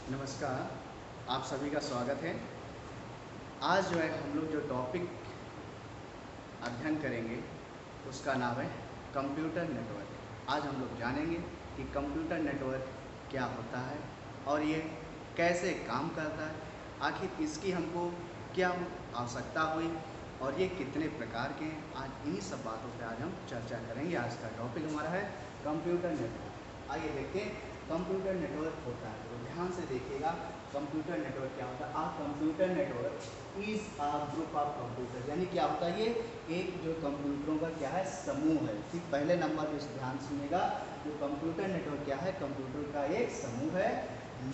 नमस्कार, आप सभी का स्वागत है। आज जो है हम लोग जो टॉपिक अध्ययन करेंगे उसका नाम है कंप्यूटर नेटवर्क। आज हम लोग जानेंगे कि कंप्यूटर नेटवर्क क्या होता है और ये कैसे काम करता है, आखिर इसकी हमको क्या आवश्यकता हुई और ये कितने प्रकार के हैं। आज इन्हीं सब बातों पे आज हम चर्चा करेंगे। आज का टॉपिक हमारा है कंप्यूटर नेटवर्क। आइए देखते हैं कंप्यूटर नेटवर्क होता है, तो ध्यान से देखिएगा कंप्यूटर नेटवर्क क्या होता है। Uh computer network is a group of computer, यानी क्या होता है, ये एक जो कंप्यूटरों का क्या है समूह है। ठीक, पहले नंबर पे ध्यान सुनिएगा, जो कंप्यूटर नेटवर्क क्या है, कंप्यूटर का एक समूह है,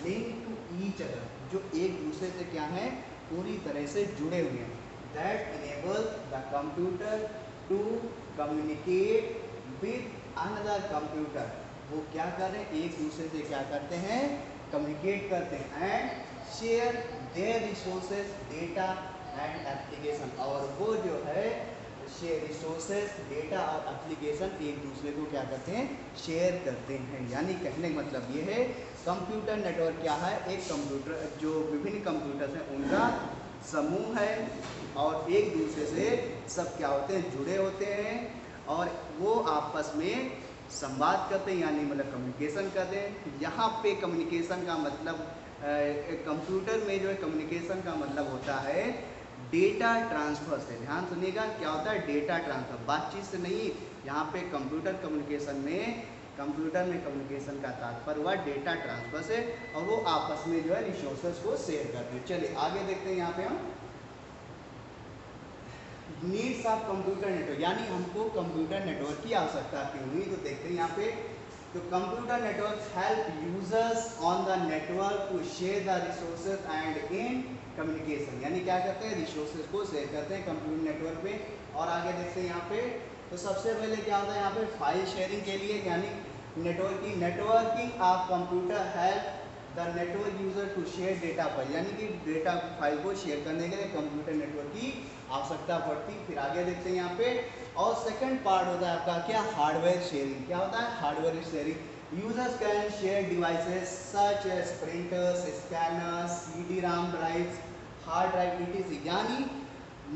लिंक टू ईच अदर, जो एक दूसरे से क्या है पूरी तरह से जुड़े हुए हैं। That enable the computer to communicate with another computer. वो क्या कर रहे हैं, एक दूसरे से क्या करते हैं, कम्युनिकेट करते हैं and share their resources, data and application. और वो जो है शेयर रिसोर्सेज, डेटा और एप्लीकेशन एक दूसरे को क्या करते हैं, शेयर करते हैं। यानी कहने का मतलब ये है कंप्यूटर नेटवर्क क्या है, एक कंप्यूटर जो विभिन्न कंप्यूटर्स हैं उनका समूह है और एक दूसरे से सब क्या होते हैं, जुड़े होते हैं और वो आपस में संवाद करते हैं, यानी मतलब कम्युनिकेशन करते हैं। यहाँ पे कम्युनिकेशन का मतलब कंप्यूटर में जो है कम्युनिकेशन का मतलब होता है डेटा ट्रांसफर से। ध्यान सुनिएगा, क्या होता है डेटा ट्रांसफर, बातचीत से नहीं। यहाँ पे कंप्यूटर कम्युनिकेशन में कम्युनिकेशन का तात्पर्य हुआ डेटा ट्रांसफर से और वो आपस में जो है रिसोर्सेज को शेयर करते हैं। चलिए आगे देखते हैं। यहाँ पे हम नीड्स ऑफ कंप्यूटर नेटवर्क, यानी हमको कंप्यूटर नेटवर्क की आवश्यकता क्यों हुई, तो देखते हैं यहाँ पे। तो computer network help users on the network to share the resources and in communication, यानी क्या करते हैं, रिसोर्सेज को शेयर करते हैं कंप्यूटर नेटवर्क पे। और आगे देखते हैं यहाँ पे, तो सबसे पहले क्या होता है यहाँ पे फाइल शेयरिंग के लिए, यानी networking of computer help the network user to share data file, यानी कि डेटा फाइल को शेयर करने के लिए कंप्यूटर नेटवर्क की आवश्यकता पड़ती। फिर आगे देखते हैं यहाँ पे, और सेकंड पार्ट होता है आपका क्या, हार्डवेयर शेयरिंग। क्या होता है hardware sharing, users can share devices such as printers, scanners, CD ROM drives, hard drive etc, यानी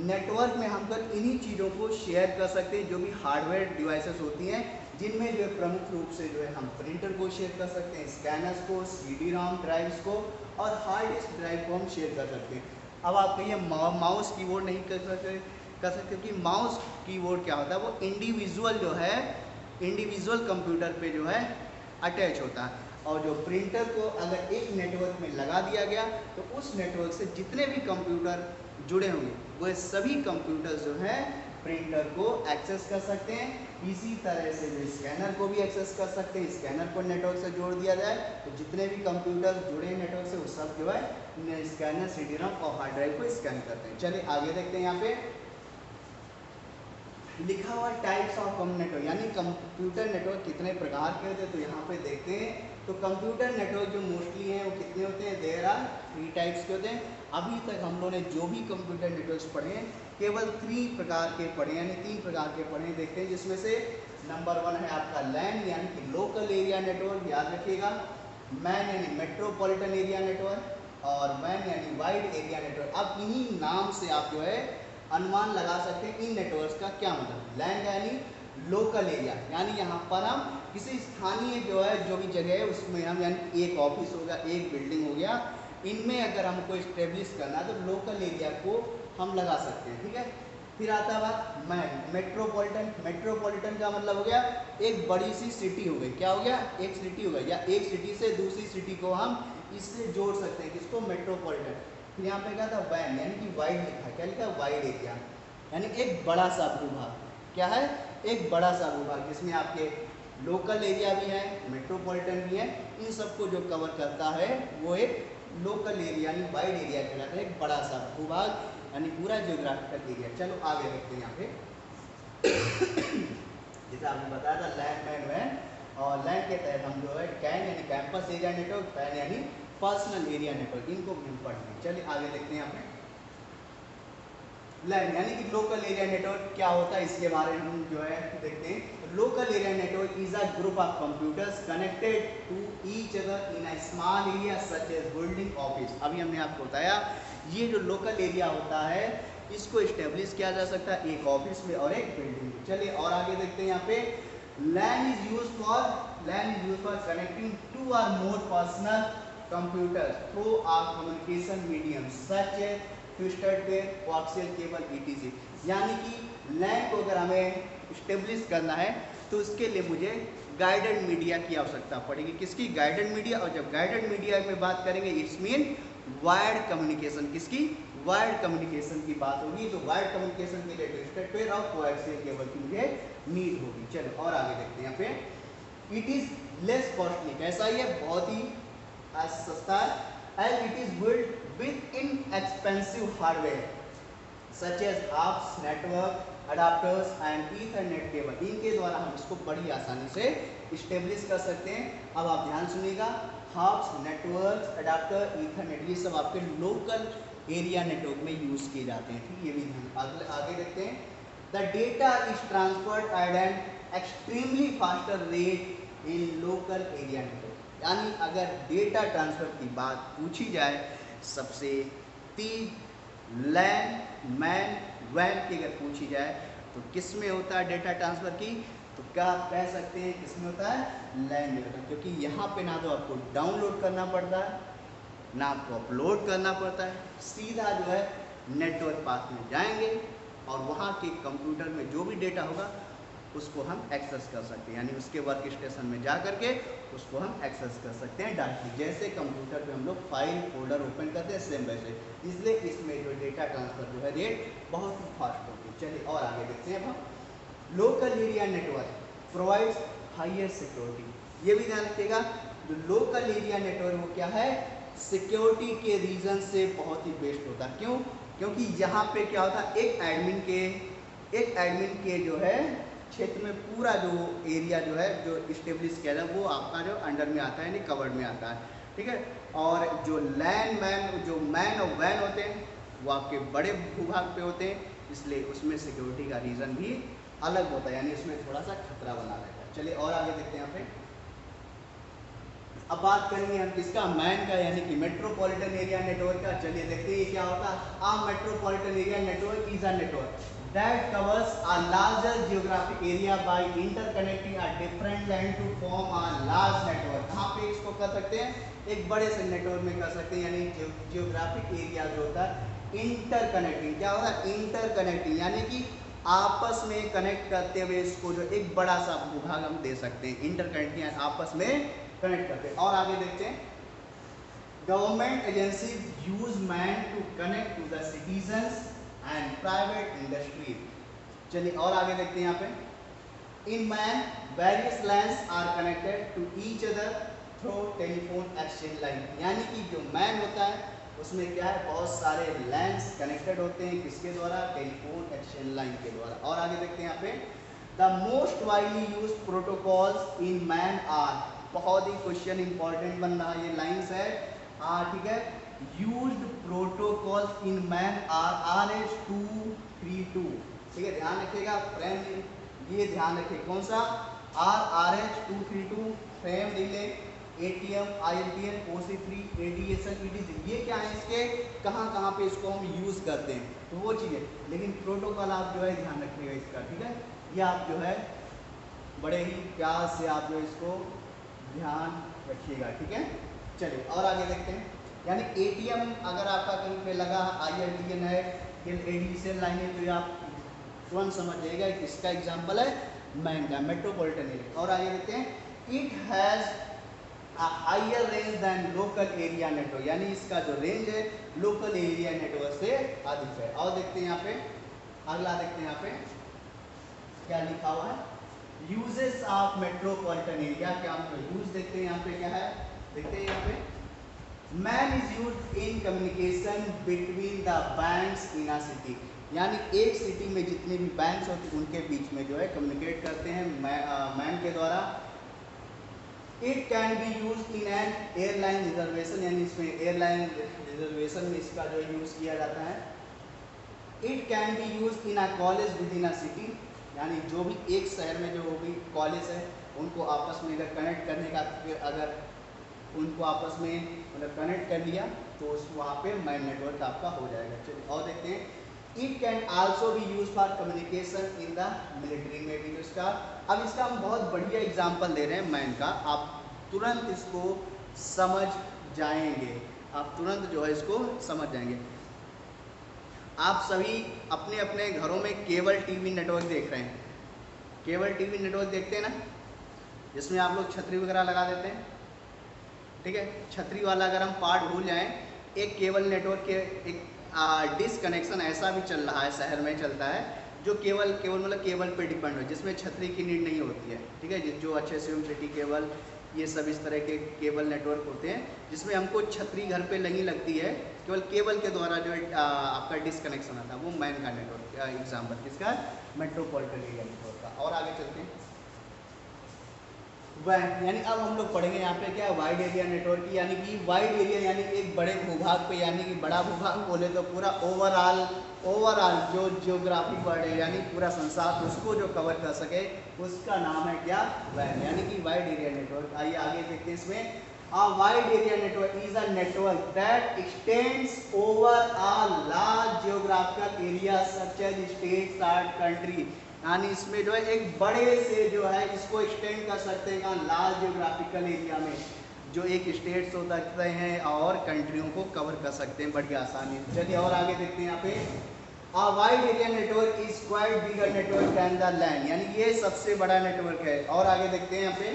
नेटवर्क में हम लोग इन्हीं चीज़ों को शेयर कर सकते हैं जो भी हार्डवेयर डिवाइसेस होती हैं, जिनमें जो है प्रमुख रूप से जो है हम प्रिंटर को शेयर कर सकते हैं, स्कैनर्स को, सीडी रोम ड्राइव्स को और हार्ड डिस्क ड्राइव को हम शेयर कर सकते हैं। अब आप कहिए माउस कीबोर्ड नहीं कर सकते क्योंकि माउस कीबोर्ड क्या होता है, वो इंडिविजुअल जो है इंडिविजुअल कंप्यूटर पे जो है अटैच होता है। और जो प्रिंटर को अगर एक नेटवर्क में लगा दिया गया तो उस नेटवर्क से जितने भी कंप्यूटर जुड़े होंगे वह सभी कंप्यूटर जो है प्रिंटर को एक्सेस कर सकते हैं। इसी तरह से जो स्कैनर को भी एक्सेस कर सकते हैं, स्कैनर को नेटवर्क से जोड़ दिया जाए तो जितने भी कंप्यूटर जुड़े नेटवर्क से वो सब जो है स्कैनर, सीडी रोम और हार्ड ड्राइव को स्कैन करते हैं। चलिए आगे देखते हैं। यहाँ पे लिखा हुआ टाइप्स ऑफ नेटवर्क, यानी कंप्यूटर नेटवर्क कितने प्रकार के होते हैं, तो यहाँ पे देखते हैं। तो कंप्यूटर नेटवर्क जो मोस्टली हैं वो कितने होते हैं, देयर आर 3 टाइप्स के होते हैं। अभी तक हम लोगों ने जो भी कंप्यूटर नेटवर्क्स पढ़े हैं केवल 3 प्रकार के पढ़े, यानी 3 प्रकार के पढ़े। देखते हैं जिसमें से नंबर 1 है आपका लैन, यानी कि लोकल एरिया नेटवर्क, याद रखिएगा। मैन यानी मेट्रोपॉलिटन एरिया नेटवर्क, और वैन यानी वाइड एरिया नेटवर्क। अब इन्हीं नाम से आप जो है अनुमान लगा सकते हैं इन नेटवर्क्स का क्या मतलब। लैंड यानी लोकल एरिया, यानी यहाँ पर हम किसी स्थानीय जो है जो भी जगह है उसमें हम, यानी एक ऑफिस हो गया, एक बिल्डिंग हो गया, इनमें अगर हमको इस्टेब्लिश करना है तो लोकल एरिया को हम लगा सकते हैं। ठीक है, फिर आता है बात मैन मेट्रोपॉलिटन। मेट्रोपॉलिटन का मतलब हो गया एक बड़ी सी सिटी हो गई, क्या हो गया, एक सिटी हो गई, या एक सिटी से दूसरी सिटी को हम इससे जोड़ सकते हैं, किसको, मेट्रोपॉलिटन। फिर यहाँ पे क्या था वैन, यानी कि वाइड लिखा, क्या लिखा, वाइड एरिया, यानी एक बड़ा सा भूभाग। क्या है, एक बड़ा सा भूभाग जिसमें आपके लोकल एरिया भी है, मेट्रोपॉलिटन भी है, इन सबको जो कवर करता है वो एक लोकल एरिया यानी वाइड एरिया कहलाता है, एक बड़ा सा भूभाग यानी पूरा जियोग्राफिकल एरिया। चलो आगे देखते हैं। यहाँ पे जैसे आपने बताया था लैंड, मैन, वैन, और लैंड के तहत हम जो है कैन यानी कैंपस एरिया नेटवर्क, पैन यानी पर्सनल एरिया नेटवर्क, इनको भी हम पढ़ते हैं। चलिए आगे देखते हैं। यहाँ पे लैन यानी कि लोकल एरिया नेटवर्क क्या होता है इसके बारे में हम जो है देखते हैं। local area network is a group of computers connected to each other in a small area such as building, office। अभी हमने आपको बताया ये जो लोकल एरिया होता है इसको इस्टेब्लिश किया जा सकता है एक ऑफिस में और एक बिल्डिंग में। चलिए और आगे देखते हैं यहाँ पे LAN is used for connecting two or more personal computers through a communication medium such as twisted pair, coaxial cable etc। यानी कि LAN को अगर हमें इस्टेब्लिश करना है तो उसके लिए मुझे गाइडेड मीडिया की आवश्यकता पड़ेगी। किसकी? Guided media. और जब गाइडेड मीडिया में बात करेंगे इट्स मीन वायर्ड कम्युनिकेशन। किसकी? वायर्ड कम्युनिकेशन की बात होगी। तो वायर्ड कम्युनिकेशन के लिए ट्विस्टेड पेयर और कोएक्सियल केबल की मुझे नीड होगी। चलो और आगे देखते हैं यहाँ पे इट इज लेस कॉस्टली। कैसा ही है? बहुत ही सस्ता है। As it is build with inexpensive hardware such as hubs, network adapters and ethernet cable. इनके द्वारा हम इसको बड़ी आसानी से इस्टेब्लिश कर सकते हैं। अब आप ध्यान सुनिएगा, हब्स, नेटवर्क, अडाप्टर, ईथरनेट ये सब आपके लोकल एरिया नेटवर्क में यूज किए जाते हैं। ठीक, ये भी ध्यान। आगे देखते हैं the data is transferred at an extremely faster rate in local area network. यानी अगर डेटा ट्रांसफर की बात पूछी जाए सबसे तेज लैन, मैन, वैन की अगर पूछी जाए तो किस में होता है डेटा ट्रांसफर की? तो क्या आप कह सकते हैं किस में होता है? लैन में होता है। क्योंकि यहाँ पे ना तो आपको डाउनलोड करना पड़ता है ना आपको अपलोड करना पड़ता है, सीधा जो है नेटवर्क पाथ में जाएंगे और वहाँ के कंप्यूटर में जो भी डेटा होगा उसको हम एक्सेस कर सकते हैं। यानी उसके वर्क स्टेशन में जा करके उसको हम एक्सेस कर सकते हैं डायरेक्टली। जैसे कंप्यूटर पे हम लोग फाइल फोल्डर ओपन करते हैं सेम वैसे। इसलिए इसमें जो डेटा ट्रांसफर जो है रेट बहुत ही फास्ट होती है। चलिए और आगे देखते हैं हम local area network provides higher security. ये भी ध्यान रखिएगा जो लोकल एरिया नेटवर्क वो क्या है? सिक्योरिटी के रीजन से बहुत ही बेस्ट होता है। क्यों? क्योंकि यहाँ पे क्या होता है एक एडमिन के जो है क्षेत्र में पूरा जो एरिया जो है जो इस्टेब्लिश किया जाए वो आपका जो अंडर में आता है यानी कवर्ड में आता है। ठीक है। और जो लैन मैन जो मैन और वैन होते हैं वो आपके बड़े भूभाग पे होते हैं, इसलिए उसमें सिक्योरिटी का रीज़न भी अलग होता है, यानी उसमें थोड़ा सा खतरा बना रहता है। चलिए और आगे देखते हैं यहाँ पे। अब बात करेंगे हम किसका? मैन का, यानी कि मेट्रोपॉलिटन एरिया नेटवर्क का। चलिए देखते हैं ये क्या होता है। Uh metropolitan area network is a network that covers a larger geographic area by interconnecting a different land to form a large network। कहाँ पे इसको कर सकते हैं? एक बड़े से नेटवर्क में कर सकते हैं। यानी जियोग्राफिक एरिया जो होता है इंटरकनेक्टिंग। क्या होता है? इंटरकनेक्टिंग, यानी कि आपस में कनेक्ट करते हुए इसको जो एक बड़ा सा भूभाग हम दे सकते हैं। इंटरकनेक्टिंग आपस में कनेक्ट करते हैं। और आगे देखते हैं government agencies use MAN to connect to the citizens and private industry. चलिए और आगे देखते हैं यहाँ पे in MAN various LANs are connected to each other through telephone exchange line. यानी कि जो मैन होता है उसमें क्या है? बहुत सारे लैंस कनेक्टेड होते हैं। किसके द्वारा? टेलीफोन एक्सचेंज लाइन के द्वारा। और आगे देखते हैं यहाँ पे the most widely use protocols in MAN are. बहुत ही क्वेश्चन इंपॉर्टेंट बन रहा है, ये लाइन्स है। ठीक है। Used protocols in MAN are RH232। ठीक है, ध्यान रखिएगा फ्रेम, ये ध्यान रखिए कौन सा? RH232 frame delay, ATM, ILTN, OC3, ADSL, EDC। ये क्या है? इसके कहाँ पे इसको हम यूज़ करते हैं तो वो चीज़ें। लेकिन प्रोटोकॉल आप जो है ध्यान रखिएगा इसका। ठीक है, ये आप जो है बड़े ही प्यार से आप जो इसको ध्यान रखिएगा। ठीक है। चलिए और आगे देखते हैं। यानी ATM अगर आपका कहीं पे लगा, ILTN है, ADSL लाइन है, तो आप तुरंत समझ जाइएगा किसका एग्जाम्पल है? मैन का, मेट्रोपॉलिटन एरिया। और आगे देखते हैं it has a higher range than local area network. यानी इसका जो रेंज है लोकल एरिया नेटवर्क से अधिक है। और देखते हैं यहाँ पे अगला देखते हैं यहाँ पे क्या लिखा हुआ है? Uses of metropolitan area. क्या हम यूज देखते हैं यहाँ पे क्या है? देखते हैं यहाँ पे man is use in communication between the banks in a city. यानी एक सिटी में जितने भी बैंक्स होते हैं उनके बीच में जो है कम्युनिकेट करते हैं मैन के द्वारा। It can be use in an airline reservation. यानी इसमें एयरलाइन रिजर्वेशन में इसका जो यूज किया जाता है। It can be use in a college with in a city. यानी जो भी एक शहर में जो भी कॉलेज है उनको आपस में अगर कनेक्ट करने का, अगर उनको आपस में मतलब कनेक्ट कर लिया तो उस वहाँ पे मैन नेटवर्क आपका हो जाएगा। चलिए और देखते हैं, it can also be use for communication in the military में भी। तो इसका अब इसका हम बहुत बढ़िया एग्जाम्पल दे रहे हैं मैन का, आप तुरंत इसको समझ जाएंगे, आप तुरंत जो है इसको समझ जाएंगे। आप सभी अपने अपने घरों में केबल टीवी नेटवर्क देख रहे हैं, केबल टीवी नेटवर्क देखते हैं ना, जिसमें आप लोग छतरी वगैरह लगा देते हैं, ठीक है। छतरी वाला अगर हम पार्ट भूल जाएं, एक केबल नेटवर्क के एक डिसकनेक्शन ऐसा भी चल रहा है, शहर में चलता है, जो केवल मतलब केबल पे डिपेंड हो, जिसमें छतरी की नीड नहीं होती है, ठीक है। जो अच्छे स्विम सिटी केबल, ये सब इस तरह के केबल नेटवर्क होते हैं जिसमें हमको छतरी घर पे नहीं लगती है, केवल केबल के द्वारा जो आपका डिसकनेक्शन आता है, वो मैन का नेटवर्क एग्जाम्पल किसका, मेट्रोपॉलिटन एरिया नेटवर्क का। और आगे चलते हैं, यानी अब हम लोग पढ़ेंगे यहाँ पे क्या, वाइड एरिया नेटवर्क की, यानी कि वाइड एरिया यानी एक बड़े भूभाग पे, यानी कि बड़ा भूभाग बोले तो पूरा ओवरऑल जो जियोग्राफिक वर्ड है यानी पूरा संसार उसको जो कवर कर सके उसका नाम है क्या, वैन, यानी कि वाइड एरिया नेटवर्क। आइए आगे देखते हैं इसमें, a wide area network is a network that extends over a large geographical area such as states or country, यानी इसमें जो है एक बड़े से जो है इसको एक्सटेंड कर सकते हैं लार्ज जियोग्राफिकल एरिया में, जो एक स्टेट्स हो सकते हैं और कंट्रियों को कवर कर सकते हैं बड़ी आसानी से। चलिए और आगे देखते हैं यहाँ पे, A wide area network is quite bigger network than the land, यानी ये सबसे बड़ा नेटवर्क है। और आगे देखते हैं यहाँ पे,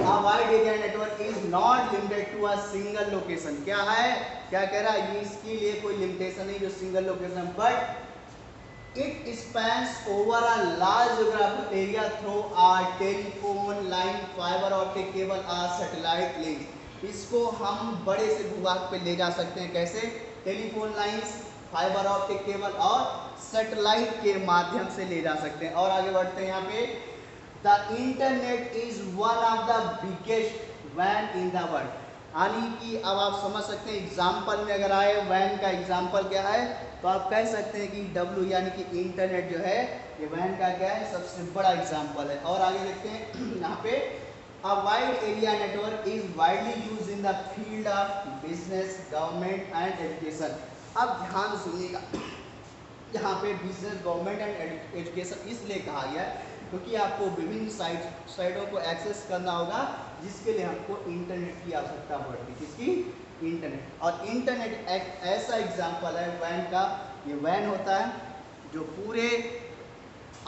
A wide area network is not limited to a single location, क्या है, क्या कह रहा है, ये इसके लिए कोई लिमिटेशन नहीं जो single location, but it spans over a large geographical area through a telephone line, fiber optic cable or satellite link। इसको हम बड़े से भूभाग पे ले जा सकते हैं, कैसे, telephone lines, fibre optic cable और सैटेलाइट के माध्यम से ले जा सकते हैं। और आगे बढ़ते हैं यहाँ पे, the internet is one of the biggest van in the world, यानी कि अब आप समझ सकते हैं एग्जाम्पल में अगर आए वैन का एग्जाम्पल क्या है, तो आप कह सकते हैं कि W यानी कि इंटरनेट जो है ये वैन का क्या है, सबसे बड़ा एग्जाम्पल है। और आगे देखते हैं यहाँ पे, A wide area network is widely used in the field of business, government and education। अब ध्यान सुनिएगा, यहाँ पे बिजनेस, गवर्नमेंट एंड एजुकेशन इसलिए कहा गया क्योंकि आपको विभिन्न साइटों को एक्सेस करना होगा, जिसके लिए हमको इंटरनेट की आवश्यकता पड़ती है, किसकी, इंटरनेट। और इंटरनेट एक ऐसा एग्जाम्पल है वैन का, ये वैन होता है जो पूरे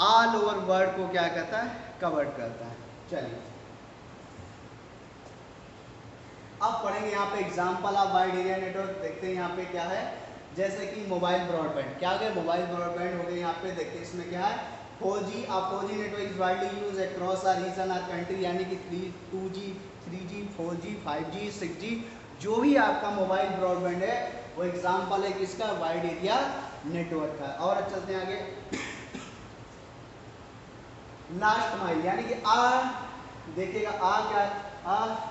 ऑल ओवर वर्ल्ड को क्या कहता है, कवर करता है। चलिए अब पढ़ेंगे यहाँ पे example of wide area network, देखते हैं यहाँ पे क्या है, जैसे कि मोबाइल ब्रॉडबैंड, क्या गए, मोबाइल ब्रॉडबैंड हो गए। यहाँ पे देखते हैं इसमें क्या है, 4G, 4G network is widely used across a region और कंट्री, यानी कि 2G, 3G, 4G, 5G, 6G, जो भी आपका मोबाइल ब्रॉडबैंड है वो एग्जाम्पल है किसका, वाइड एरिया नेटवर्क का। और चलते हैं आगे, लास्ट माइल, यानी कि देखिएगा क्या,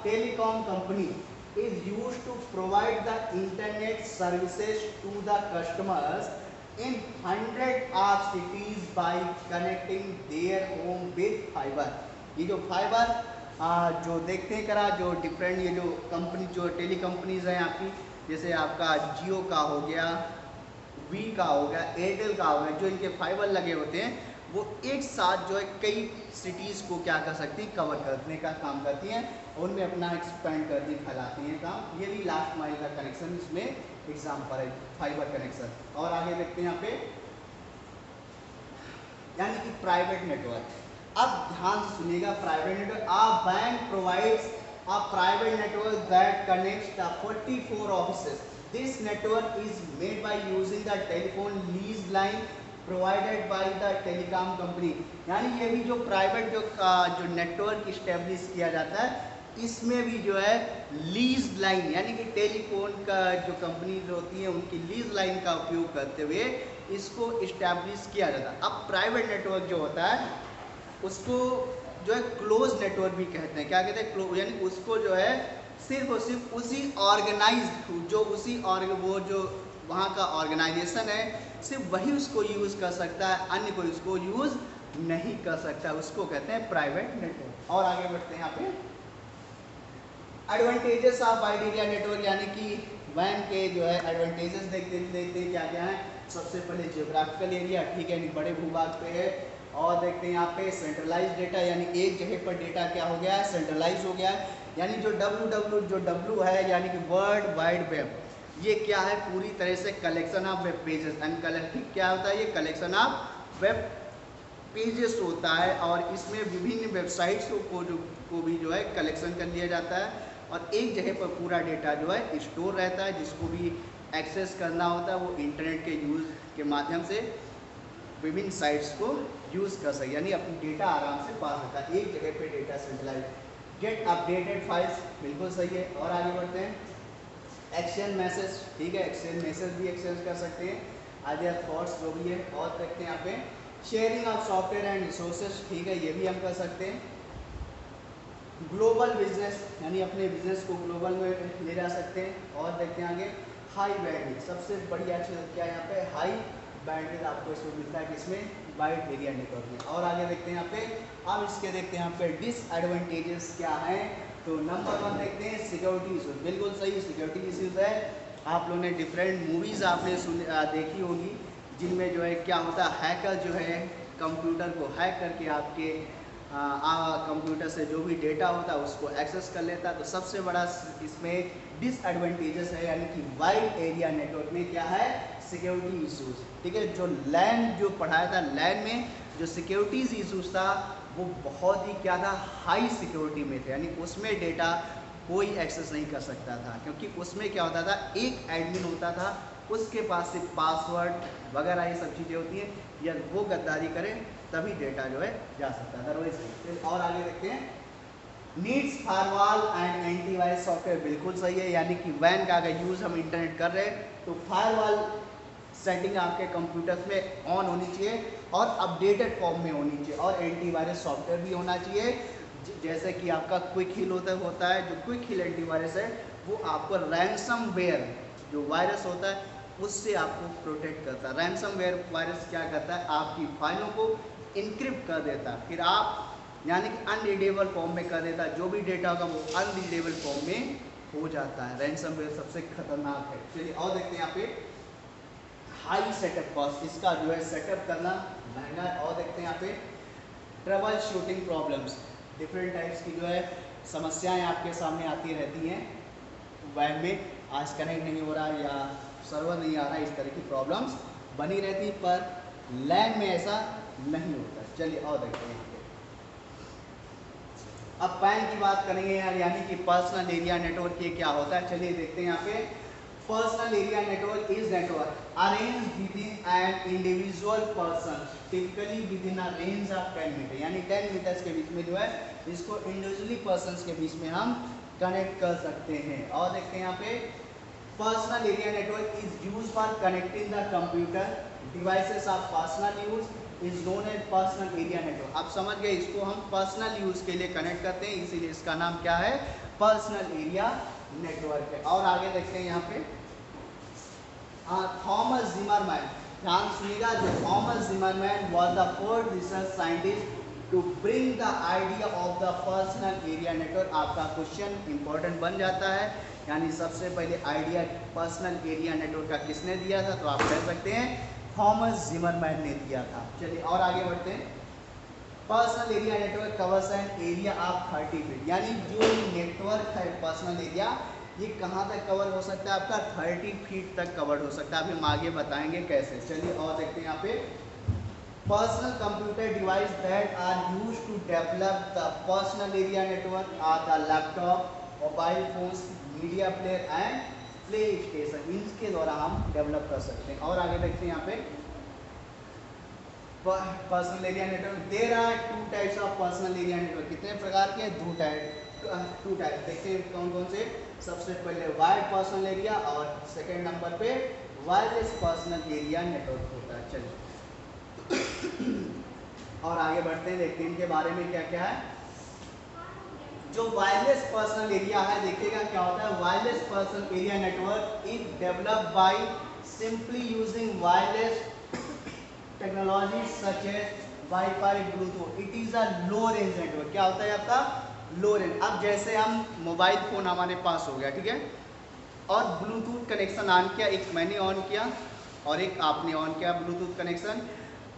telecom company is used to provide the internet services to the customers in hundreds of cities by connecting their home with fiber। ये जो फाइबर जो देखते हैं करा, जो डिफरेंट ये जो कंपनी, जो टेली कंपनीज हैं आपकी, जैसे आपका जियो का हो गया, वी का हो गया, एयरटेल का हो गया, जो इनके फाइबर लगे होते हैं वो एक साथ जो है कई सिटीज़ को क्या कर सकती हैं, कवर करने का काम करती हैं, और उनमें अपना एक्सपेंड करती, फैलाती हैं काम। ये भी लास्ट माइल का कनेक्शन इसमें एग्जाम्पल है, फाइबर कनेक्शन। और आगे देखते हैं यहाँ पे, यानी कि प्राइवेट नेटवर्क। अब ध्यान से सुनिएगा, private network, a bank provides a private network that connects the 44 offices। This network is made by using the telephone lease line provided by the telecom company। यानी ये भी जो प्राइवेट जो नेटवर्क इस्टेब्लिश किया जाता है, इसमें भी जो है लीज लाइन, यानी कि टेलीफोन का जो कंपनी होती है उनकी लीज लाइन का उपयोग करते हुए इसको इस्टेब्लिश किया जाता है। अब प्राइवेट नेटवर्क जो होता है उसको जो है क्लोज नेटवर्क भी कहते हैं, क्या कहते हैं, यानी उसको जो है सिर्फ और सिर्फ उसी ऑर्गेनाइज, जो उसी वो जो वहाँ का ऑर्गेनाइजेशन है सिर्फ वही उसको यूज़ कर सकता है, अन्य कोई उसको यूज़ नहीं कर सकता, उसको कहते हैं प्राइवेट नेटवर्क। और आगे बढ़ते हैं यहाँ पे advantages of wide area network, यानी कि वैन के जो है एडवांटेजेस देखते हैं क्या क्या है। सबसे पहले जियोग्राफिकल एरिया, ठीक है, बड़े भूभाग पे है। और देखते हैं यहाँ पे सेंट्रलाइज डेटा, यानी एक जगह पर डेटा क्या हो गया है, सेंट्रलाइज हो गया है। यानी जो डब्ल्यू है यानी कि वर्ल्ड वाइड वेब, ये क्या है, पूरी तरह से collection of web pages and collective क्या होता है, ये कलेक्शन ऑफ वेब पेजेस होता है। और इसमें विभिन्न वेबसाइट्स को भी जो है कलेक्शन कर लिया जाता है और एक जगह पर पूरा डेटा जो है स्टोर रहता है। जिसको भी एक्सेस करना होता है वो इंटरनेट के यूज़ के माध्यम से विभिन्न साइट्स को यूज़ कर सके, यानी अपनी डेटा आराम से पा सकता है, एक जगह पे data centralize. Get updated files, बिल्कुल सही है। और आगे बढ़ते हैं एक्सचेंज मैसेज, ठीक है, एक्सचेंज मैसेज भी एक्सचेंज कर सकते हैं, आइडिया थॉट्स जो भी है। और देखते हैं यहाँ पे sharing of software and resources, ठीक है, ये भी हम कर सकते हैं। ग्लोबल बिजनेस, यानी अपने बिजनेस को ग्लोबल में ले जा सकते हैं। और देखते हैं आगे हाई बैंडविड्थ, सबसे बढ़िया चीज़ क्या है यहाँ पे, हाई बैंडविड्थ आपको इसमें मिलता है किसमें, वाइड एरिया नेटवर्क में। और आगे देखते हैं यहाँ पे, अब इसके देखते हैं यहाँ पे डिसएडवांटेजेस क्या है। तो नंबर 1 देखते हैं सिक्योरिटी इशूज, बिल्कुल सही, सिक्योरिटी इशूज है। आप लोगों ने डिफरेंट मूवीज़ आपने देखी होगी जिनमें जो है क्या होता है, हैकर जो है कंप्यूटर को हैक करके आपके कंप्यूटर से जो भी डेटा होता है उसको एक्सेस कर लेता है। तो सबसे बड़ा इसमें डिसएडवांटेजेस है, यानी कि वाइड एरिया नेटवर्क में क्या है, सिक्योरिटी इश्यूज, ठीक है। जो लैन जो पढ़ाया था, लैन में जो सिक्योरिटीज इश्यूज था वो बहुत ही क्या था, हाई सिक्योरिटी में थे, यानी उसमें डेटा कोई एक्सेस नहीं कर सकता था, क्योंकि उसमें क्या होता था, एक एडमिन होता था, उसके पास सिर्फ पासवर्ड वगैरह ये सब चीज़ें होती हैं, या वो गद्दारी करे तभी डेटा जो है जा सकता है, अदरवाइज। और आगे देखते हैं needs firewall and antivirus software, बिल्कुल सही है, यानी कि वैन का अगर यूज़ हम इंटरनेट कर रहे हैं तो फायरवॉल सेटिंग आपके कंप्यूटर्स में ऑन होनी चाहिए और अपडेटेड फॉर्म में होनी चाहिए, और एंटीवायरस सॉफ्टवेयर भी होना चाहिए। जैसे कि आपका क्विक हिल होता है, जो क्विक हिल एंटीवायरस है वो आपको रैंसमवेयर जो वायरस होता है उससे आपको प्रोटेक्ट करता है। रैंसमवेयर वायरस क्या करता है, आपकी फाइलों को इनक्रिप्ट कर देता है, फिर आप यानी कि अनरीडेबल फॉर्म में कर देता है, जो भी डेटा होगा वो अनरीडेबल फॉर्म में हो जाता है। रैंसमवेयर सबसे खतरनाक है। चलिए और देखते हैं यहाँ पे हाई सेटअप कॉस्ट, इसका जो है सेटअप करना महंगा है। और देखते हैं यहाँ पे trouble shooting problems, different types की जो है समस्याएं आपके सामने आती रहती हैं, वैन में आज कनेक्ट नहीं हो रहा या सर्वर नहीं आ रहा, इस तरह की प्रॉब्लम्स बनी रहती, पर लैन में ऐसा नहीं होता। चलिए और देखते हैं यहाँ पे अब पैन की बात करेंगे यार, यानी कि पर्सनल एरिया नेटवर्क ये क्या होता है। चलिए देखते हैं यहाँ पे personal area network is network arrange within an individual person typically within a range of 10 meter, यानी 10 मीटर्स के बीच में जो है इसको इंडिविजुअली पर्सन्स के बीच में हम कनेक्ट कर सकते हैं। और देखते हैं यहाँ पे personal area network is use for connecting the computer devices of personal use is known as personal area network. आप समझ गए, इसको हम पर्सनल यूज के लिए कनेक्ट करते हैं, इसीलिए इसका नाम क्या है, पर्सनल एरिया नेटवर्क है। और आगे देखते हैं यहाँ पे थॉमस जिमरमैन, ध्यान सुनिएगा, जो Thomas Zimmerman was the first research scientist to bring the idea of the personal area network. आपका क्वेश्चन इंपॉर्टेंट बन जाता है, यानी सबसे पहले आइडिया पर्सनल एरिया नेटवर्क का किसने दिया था, तो आप कह सकते हैं थॉमस जिमरमैन ने दिया था। चलिए और आगे बढ़ते हैं personal area network covers an area of 30 feet, यानी जो नेटवर्क है पर्सनल एरिया ये कहाँ तक कवर हो सकता है, आपका 30 फीट तक कवर हो सकता है। अभी हम आगे बताएंगे कैसे। चलिए और देखते हैं यहाँ पे personal computer device that are used to develop the personal area network are the laptop, mobile phones, media player and PlayStation, इनके द्वारा हम डेवलप कर सकते हैं। और आगे देखते हैं यहाँ पे personal area network, there are 2 types of personal area network, कितने प्रकार के, 2 टाइप। देखते हैं कौन कौन से। सबसे पहले वायर्ड पर्सनल एरिया और सेकंड नंबर पे वायरलेस पर्सनल एरिया नेटवर्क होता है। चलिए और आगे बढ़ते हैं, देखते हैं इनके बारे में क्या क्या है। जो वायरलेस पर्सनल एरिया है, देखिएगा क्या होता है, wireless personal area network is developed by simply using wireless technologies such as Wi-Fi, Bluetooth. It is a low range network. क्या होता है आपका लो रेंज। अब जैसे हम मोबाइल फोन हमारे पास हो गया, ठीक है, और ब्लूटूथ कनेक्शन ऑन किया, एक मैंने ऑन किया और एक आपने ऑन किया ब्लूटूथ कनेक्शन,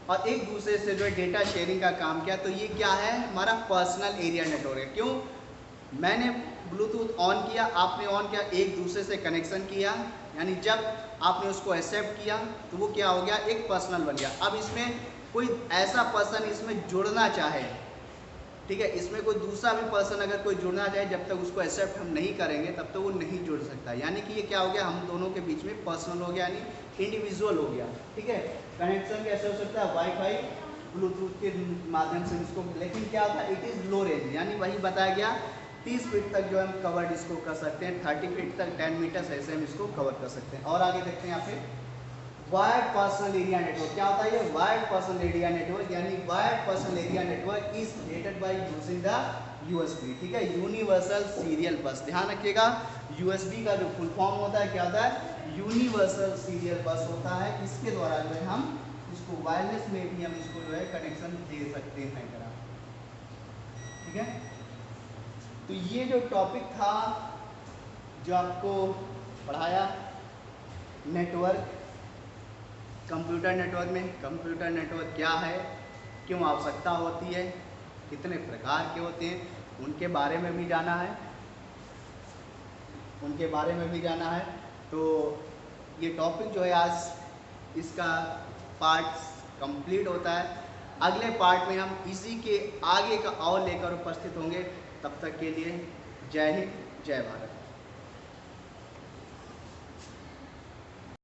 और एक दूसरे से जो है डेटा शेयरिंग का काम किया, तो ये क्या है, हमारा पर्सनल एरिया नेटवर्क है। क्यों, मैंने ब्लूटूथ ऑन किया, आपने ऑन किया, एक दूसरे से कनेक्शन किया, यानी जब आपने उसको एक्सेप्ट किया तो वो क्या हो गया, एक पर्सनल बन गया। अब इसमें कोई ऐसा पर्सन इसमें जुड़ना चाहे, ठीक है, इसमें कोई दूसरा भी पर्सन अगर कोई जुड़ना चाहे, जब तक उसको एक्सेप्ट हम नहीं करेंगे तब तक वो नहीं जुड़ सकता। यानी कि ये क्या हो गया, हम दोनों के बीच में पर्सनल हो गया, यानी इंडिविजुअल हो गया, ठीक है। कनेक्शन कैसे हो सकता है, वाईफाई ब्लूटूथ के माध्यम से इसको, लेकिन क्या होता है, इट इज़ लो रेंज, यानी वही बताया गया 30 फीट तक जो हम कवर्ड इसको कर सकते हैं, 30 फीट तक 10 मीटर्स ऐसे हम इसको कवर कर सकते हैं। और आगे देखते हैं यहाँ पे वायर्ड पर्सनल एरिया नेटवर्क। क्या होता है ये वायर्ड पर्सनल एरिया नेटवर्क, यानी wired personal area network is created by using the USB, ठीक है, यूनिवर्सल सीरियल बस। ध्यान रखिएगा, यूएसबी का जो फुल फॉर्म होता है क्या होता है, यूनिवर्सल सीरियल बस होता है। इसके द्वारा जो है हम इसको वायरलेस में भी हम इसको जो है कनेक्शन दे सकते हैं, ठीक है। तो ये जो टॉपिक था जो आपको पढ़ाया, नेटवर्क, कंप्यूटर नेटवर्क में कंप्यूटर नेटवर्क क्या है, क्यों आवश्यकता होती है, कितने प्रकार के होते हैं, उनके बारे में भी जाना है, उनके बारे में भी जाना है। तो ये टॉपिक जो है आज इसका पार्ट कंप्लीट होता है। अगले पार्ट में हम इसी के आगे का और लेकर उपस्थित होंगे। तब तक के लिए जय हिंद, जय भारत।